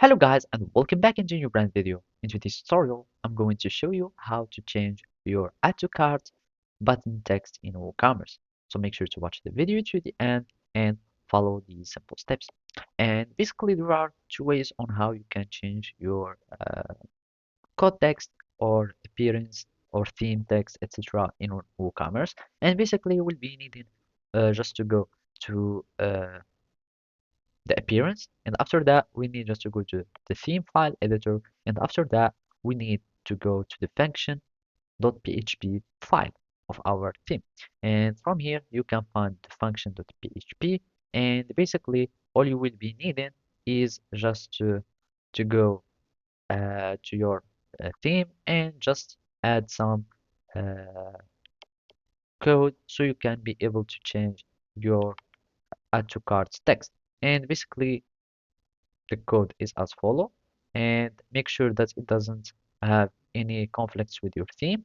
Hello guys and welcome back into a new brand video. In today's tutorial, I'm going to show you how to change your add to cart button text in WooCommerce. So make sure to watch the video to the end and follow these simple steps. And basically there are two ways on how you can change your code text or appearance or theme text, etc. in WooCommerce. And basically you will be needing just to go to the appearance, and after that we need just to go to the theme file editor, and after that we need to go to the function.php file of our theme, and from here you can find the function.php, and basically all you will be needing is just to go to your theme and just add some uh, code so you can be able to change your add to carts text. And basically the code is as follow, and make sure that it doesn't have any conflicts with your theme,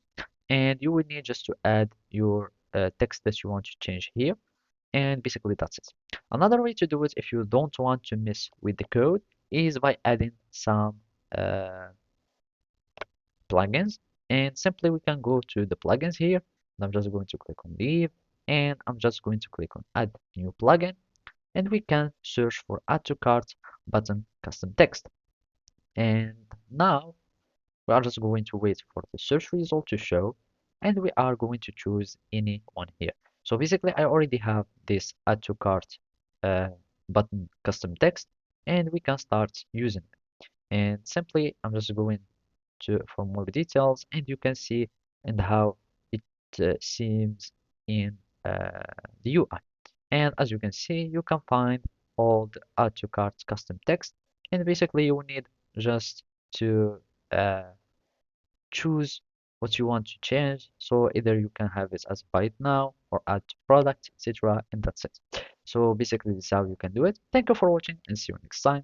and you will need just to add your text that you want to change here, and basically that's it. Another way to do it if you don't want to mess with the code is by adding some uh, plugins, and simply we can go to the plugins here, and I'm just going to click on leave, and I'm just going to click on add new plugin, and we can search for add to cart button custom text. And now we are just going to wait for the search result to show, and we are going to choose any one here. So basically I already have this add to cart uh, button custom text, and we can start using it. And simply I'm just going to for more details, and you can see and how it seems in the UI. And as you can see, you can find all the add to cart custom text, and basically you will need just to uh, choose what you want to change. So either you can have it as buy it now or add to product, etc. And that's it. So basically this is how you can do it. Thank you for watching and see you next time.